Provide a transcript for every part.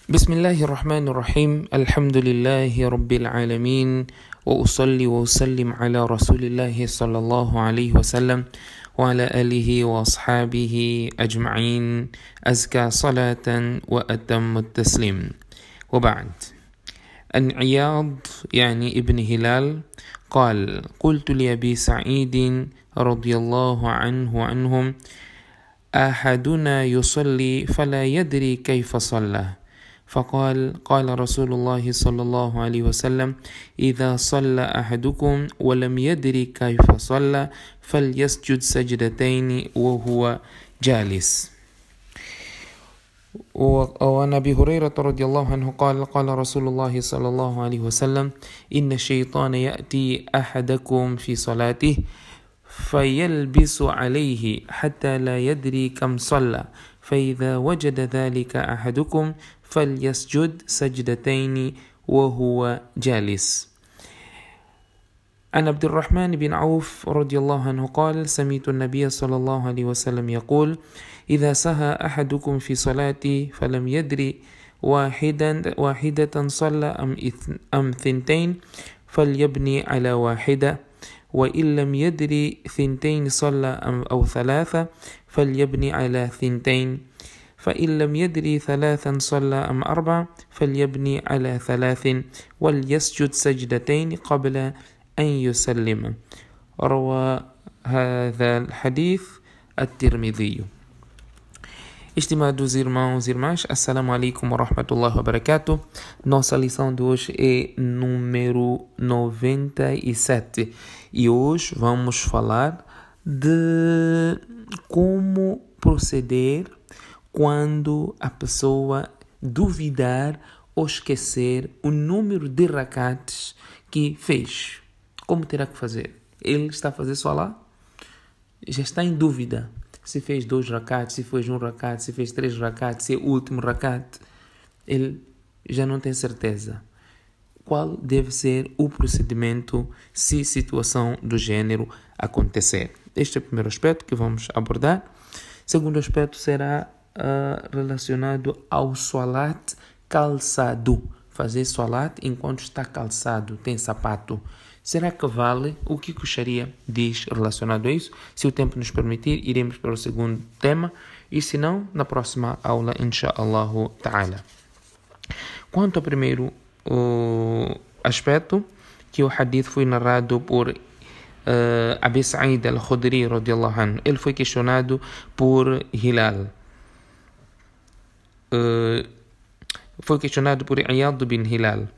بسم الله الرحمن الرحيم الحمد لله رب العالمين وأصلي وأسلم على رسول الله صلى الله عليه وسلم وعلى آله وأصحابه أجمعين أزكى صلاة وأتم التسليم وبعد. عن عياض ابن هلال قال: قلت لأبي سعيد رضي الله عنهم: أحدنا يصلي فلا يدري كيف صلى، فقال: قال رسول الله صلى الله عليه وسلم: إذا صلى أحدكم ولم يدري كيف صلى فليسجد سجدتين وهو جالس. وعن أبي هريرة رضي الله عنه قال: قال رسول الله صلى الله عليه وسلم: إن الشيطان يأتي أحدكم في صلاته فيلبس عليه حتى لا يدري كم صلى، فإذا وجد ذلك أحدكم فليسجد سجدتين وهو جالس. عن عبد الرحمن بن عوف رضي الله عنه قال: سمعت النبي صلى الله عليه وسلم يقول: إذا سهى أحدكم في صلاته فلم يدري واحدة صلى أم ثنتين فليبني على واحدة، وإن لم يدري ثنتين صلى أو ثلاثة فليبني على ثنتين، فإن لم يدري ثلاثا صلى أم أربع فليبني على ثلاث، وليسجد سجدتين قبل أن يسلم. روى هذا الحديث الترمذي. Estimados irmãos e irmãs, Assalamu alaikum wa rahmatullahi wa barakatuh. Nossa lição de hoje é número 97 e hoje vamos falar de como proceder quando a pessoa duvidar ou esquecer o número de rakats que fez. Como terá que fazer? Ele está a fazer salah, já está em dúvida se fez 2 rakats, se fez 1 rakat, se fez 3 rakats, se é o último rakat. Ele já não tem certeza. Qual deve ser o procedimento se situação do gênero acontecer? Este é o primeiro aspecto que vamos abordar. Segundo aspecto será relacionado ao salat calçado. Fazer salat enquanto está calçado, tem sapato. Será que vale? O que o Sharia diz relacionado a isso? Se o tempo nos permitir, iremos para o segundo tema. E se não, na próxima aula, inshallah ta'ala. Quanto ao primeiro aspecto, que o hadith foi narrado por Abi Sa'id al-Khudri radiyallahu anhu. Ele foi questionado por Hilal. Foi questionado por Iyad bin Hilal.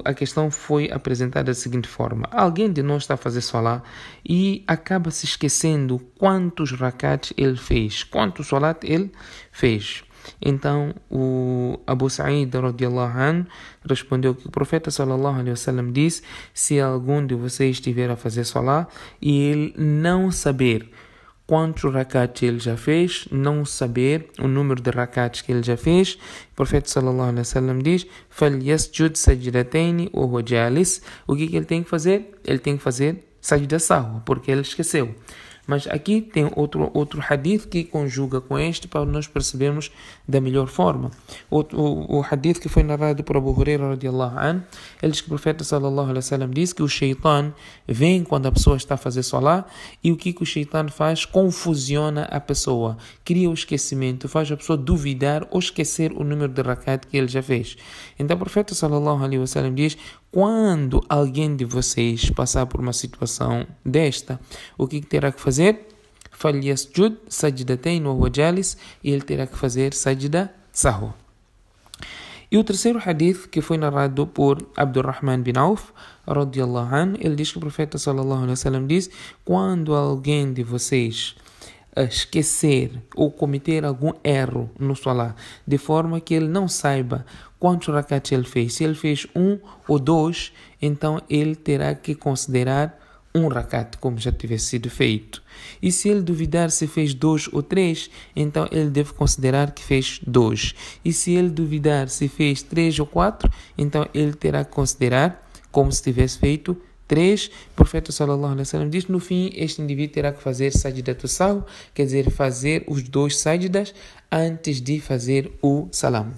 A questão foi apresentada da seguinte forma: alguém de nós está a fazer salat e acaba se esquecendo quantos rakats ele fez, quantos salat ele fez. Então o Abu Sa'id radiyallahu anhu respondeu que o profeta sallallahu alaihi wasallam disse: se algum de vocês estiver a fazer salat e ele não saber quantos rakats ele já fez, não saber o número de rakats que ele já fez, o profeta sallallahu alaihi wasallam diz: فَلْيَسْجُدْ سَجْدَتَيْنِ وَهُوَ جَالِسٌ. O que ele tem que fazer? Ele tem que fazer sajda sahwa, porque ele esqueceu. Mas aqui tem outro hadith que conjuga com este para nós percebermos da melhor forma. O hadith que foi narrado por Abu Hurairah radiyallahu anhu, ele diz que o profeta sallallahu alaihi wasallam disse que o shaitan vem quando a pessoa está a fazer salat e o que o shaitan faz? Confusiona a pessoa, cria o esquecimento, faz a pessoa duvidar ou esquecer o número de rakat que ele já fez. Então o profeta sallallahu alaihi wasallam diz: quando alguém de vocês passar por uma situação desta, o que terá que fazer? فَلْيَسْجُدْ سَجْدَتَيْنِ وَهُوَ جَالِسٌ. E ele terá que fazer sajda sahwa. E o terceiro hadith, que foi narrado por Abdurrahman bin Auf radiyallahu anhu, ele diz que o profeta sallallahu alaihi wasallam diz: quando alguém de vocês esquecer ou cometer algum erro no salat, de forma que ele não saiba quantos rakats ele fez, se ele fez 1 ou 2, então ele terá que considerar 1 rakat como já tivesse sido feito. E se ele duvidar se fez 2 ou 3, então ele deve considerar que fez 2. E se ele duvidar se fez 3 ou 4, então ele terá que considerar como se tivesse feito 3, o profeta sallallahu alaihi wasallam diz, no fim, este indivíduo terá que fazer sajdatul sahw, quer dizer, fazer os 2 sajdas antes de fazer o salam.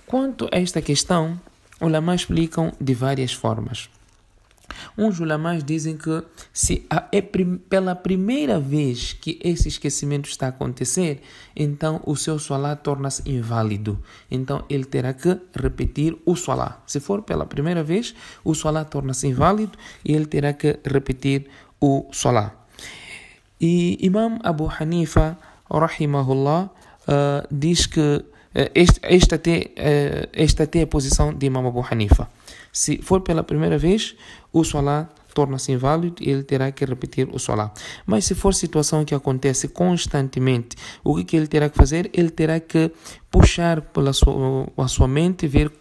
Quanto a esta questão, os ulama explicam de várias formas. Uns ulamás dizem que se é pela primeira vez que esse esquecimento está a acontecer, então o seu solá torna-se inválido. Então ele terá que repetir o solá. Se for pela primeira vez, o solá torna-se inválido e ele terá que repetir o solá. E Imam Abu Hanifa, rahimahullah, diz que esta até é a posição de Imam Abu Hanifa. Se for pela primeira vez, o solá torna-se inválido e ele terá que repetir o solá. Mas se for situação que acontece constantemente, o que ele terá que fazer? Ele terá que puxar pela sua mente, ver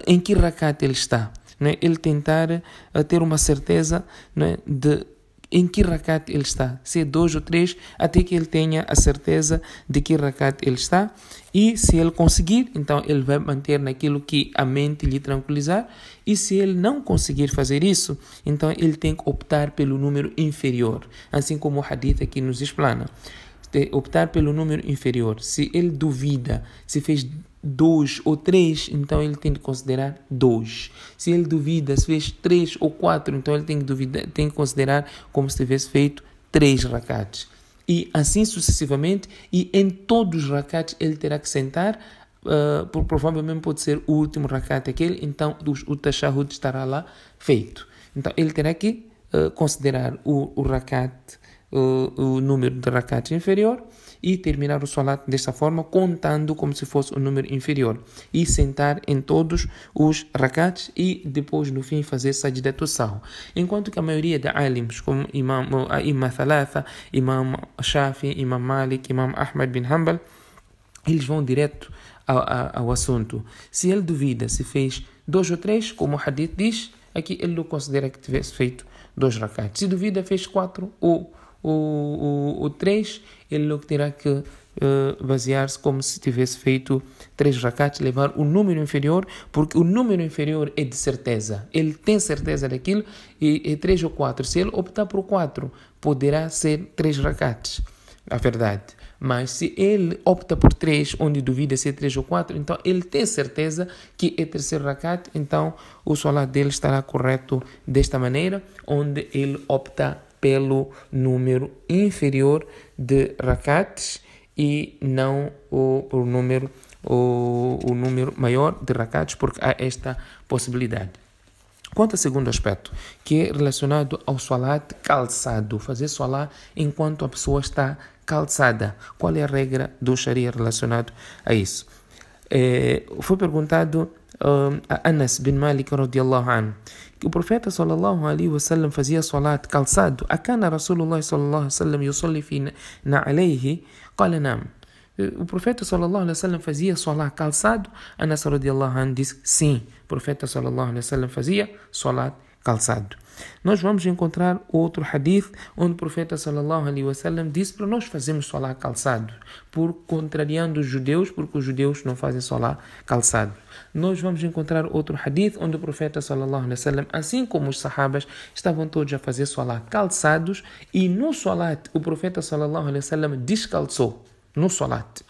em que rakat ele está. Né? Ele tentar ter uma certeza, né, de em que rakat ele está, se é 2 ou 3, até que ele tenha a certeza de que rakat ele está. E se ele conseguir, então ele vai manter naquilo que a mente lhe tranquilizar. E se ele não conseguir fazer isso, então ele tem que optar pelo número inferior, assim como o hadith aqui nos explana. Optar pelo número inferior. Se ele duvida, se fez 2 ou 3, então ele tem que considerar 2. Se ele duvida, se fez 3 ou 4, então ele tem que considerar como se tivesse feito 3 rakats. E assim sucessivamente, e em todos os rakats ele terá que sentar, provavelmente pode ser o último rakat aquele, então o tashahhud estará lá feito. Então ele terá que considerar o rakat, o número de rakats inferior, e terminar o salat desta forma, contando como se fosse o número inferior, e sentar em todos os rakats e depois no fim fazer sajdatul sahw. Enquanto que a maioria de alims, como Imam Thalatha, Imam Shafi, Imam Malik, Imam Ahmad bin Hanbal, eles vão direto ao assunto. Se ele duvida se fez 2 ou 3, como o hadith diz, aqui ele não considera que tivesse feito 2 rakats. Se duvida fez 4 ou o 3, ele logo terá que basear-se como se tivesse feito 3 rakats, levar o número inferior, porque o número inferior é de certeza. Ele tem certeza daquilo, e é 3 ou 4. Se ele optar por 4, poderá ser 3 rakats, a verdade. Mas se ele opta por 3, onde duvida se é 3 ou 4, então ele tem certeza que é 3º rakat, então o salat dele estará correto desta maneira, onde ele opta pelo número inferior de rakats e não o número maior de rakats, porque há esta possibilidade. Quanto ao segundo aspecto, que é relacionado ao salat calçado, fazer salat enquanto a pessoa está calçada. Qual é a regra do Sharia relacionado a isso? Foi perguntado a Anas bin Malik radiyallahu anhu que o profeta sallallahu alaihi wasallam fazia salat calçado. Akana Rasulullah sallallahu alaihi wasallam yusalli fi na'alayhi? Qala na'am. O profeta sallallahu alaihi wasallam fazia salat calçado? Anas radiyallahu anhu disse sim. O profeta sallallahu alaihi wasallam fazia salat calçado. Nós vamos encontrar outro hadith onde o profeta sallallahu alaihi wasallam disse para nós fazermos salat calçado, contrariando os judeus, porque os judeus não fazem salat calçado. Nós vamos encontrar outro hadith onde o profeta sallallahu alaihi wasallam, assim como os sahabas, estavam todos a fazer salat calçados, e no salat o profeta sallallahu alaihi wasallam descalçou no salat.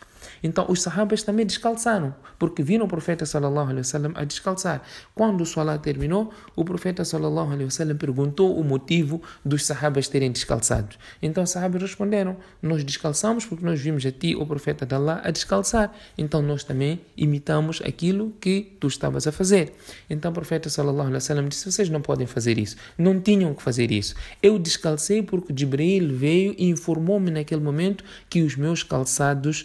Então os sahabas também descalçaram, porque viram o profeta sallallahu alaihi wasallam a descalçar. Quando o salat terminou, o profeta sallallahu alaihi wasallam perguntou o motivo dos sahabas terem descalçado. Então os sahabas responderam: nós descalçamos porque nós vimos a ti, o profeta de Allah, a descalçar. Então nós também imitamos aquilo que tu estavas a fazer. Então o profeta sallallahu alaihi wasallam disse: vocês não podem fazer isso, não tinham que fazer isso. Eu descalcei porque Jibril veio e informou-me naquele momento que os meus calçados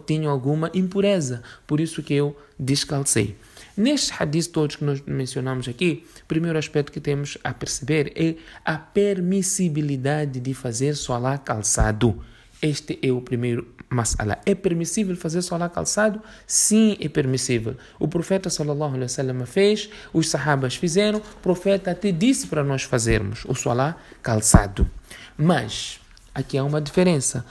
tinham alguma impureza, por isso que eu descalcei. Nestes hadiths todos que nós mencionamos aqui, o primeiro aspecto que temos a perceber é a permissibilidade de fazer salat calçado. Este é o primeiro mas'ala. É permissível fazer salat calçado? Sim, é permissível. O profeta sallallahu alaihi wasallam fez, os sahabas fizeram, o profeta até disse para nós fazermos o salat calçado. Mas aqui há uma diferença.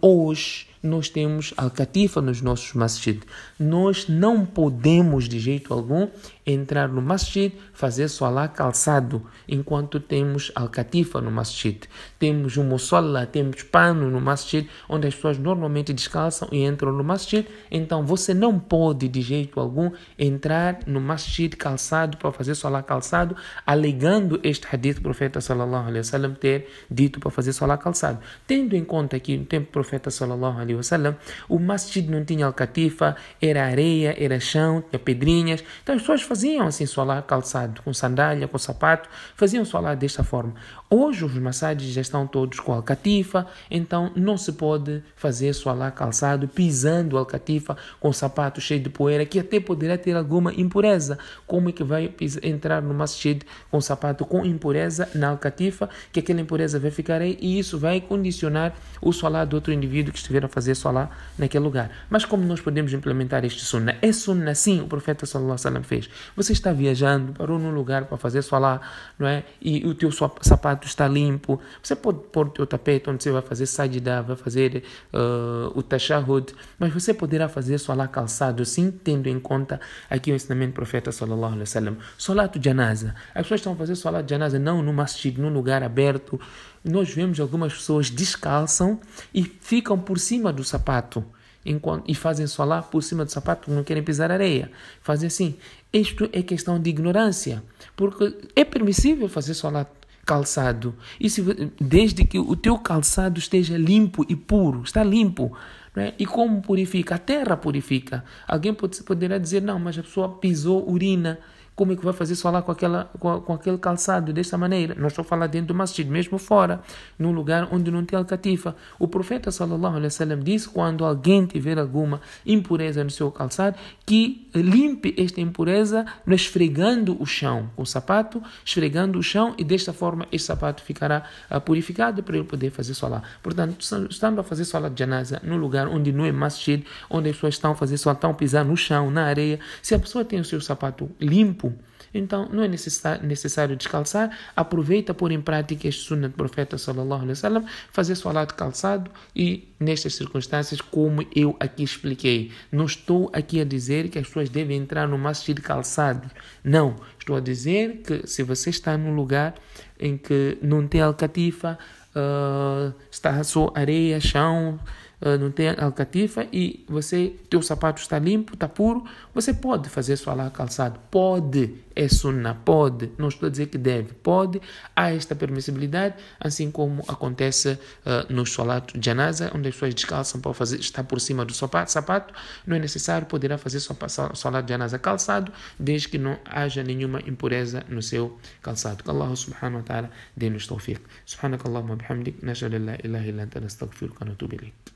Hoje nós temos al-katifa nos nossos masjid. Nós não podemos de jeito algum entrar no masjid, fazer salah calçado, enquanto temos al-katifa no masjid. Temos um musalla, temos pano no masjid, onde as pessoas normalmente descalçam e entram no masjid. Então você não pode de jeito algum entrar no masjid calçado para fazer salah calçado, alegando este hadith do profeta sallallahu alaihi wasallam ter dito para fazer salah calçado. Tendo em conta que no tempo do profeta sallallahu alaihi wasallam o masjid não tinha al-katifa, era areia, era chão, tinha pedrinhas. Então as pessoas faziam assim salah calçado, com sandália, com sapato, faziam salah desta forma. Hoje os massagens já estão todos com al-katifa, então não se pode fazer salah calçado pisando al-katifa com sapato cheio de poeira, que até poderá ter alguma impureza. Como é que vai entrar no masjid com sapato com impureza na al-katifa, que aquela impureza vai ficar aí e isso vai condicionar o salah do outro indivíduo que estiver a fazer salah naquele lugar. Mas como nós podemos implementar este sunnah? É sunnah sim, o profeta sallallahu alaihi wasallam fez. Você está viajando, parou num lugar para fazer salah, não é? E o teu sapato está limpo, você pode pôr o teu tapete onde você vai fazer sajda, vai fazer o tashahhud, mas você poderá fazer salah calçado sim, tendo em conta aqui o ensinamento do profeta sallallahu alaihi wasallam. Salat janaza, as pessoas estão a fazer salat janaza não no masjid, num lugar aberto. Nós vemos algumas pessoas descalçam e ficam por cima do sapato e fazem salah por cima do sapato, não querem pisar areia, fazem assim. Isto é questão de ignorância, porque é permissível fazer salah calçado, desde que o teu calçado esteja limpo e puro, está limpo, não é? E como purifica? A terra purifica. Alguém poderá dizer, não, mas a pessoa pisou urina, como é que vai fazer salah com aquele calçado desta maneira? Nós estamos falando dentro do masjid, mesmo fora, num lugar onde não tem al-katifa. O profeta sallallahu alaihi wasallam disse, quando alguém tiver alguma impureza no seu calçado, que limpe esta impureza esfregando o chão, com o sapato, esfregando o chão, e desta forma este sapato ficará purificado para ele poder fazer salah. Portanto, estando a fazer salah de janaza num lugar onde não é masjid, onde as pessoas estão a fazer salah, estão a pisar no chão, na areia, se a pessoa tem o seu sapato limpo, então não é necessário descalçar. Aproveita por em prática este sunnah do profeta sallallahu alaihi wasallam, fazer salat calçado, e nestas circunstâncias, como eu aqui expliquei, não estou aqui a dizer que as pessoas devem entrar no masjid calçado, não, estou a dizer que se você está num lugar em que não tem al-katifa, está só areia, chão, não tem al-katifa, e teu sapato está limpo, está puro, você pode fazer salah calçado. Pode, é sunnah, pode. Não estou a dizer que deve, pode. Há esta permissibilidade, assim como acontece no salat janaza, onde as pessoas descalçam para estar por cima do sapato. Não é necessário, poderá fazer salat janaza calçado, desde que não haja nenhuma impureza no seu calçado. Que Allah subhanahu wa ta'ala dê-nos tawfiq. Subhanakallahumma bihamdik, nashhadu an la ilaha illa anta nastaghfiruka wa natubu ilayk.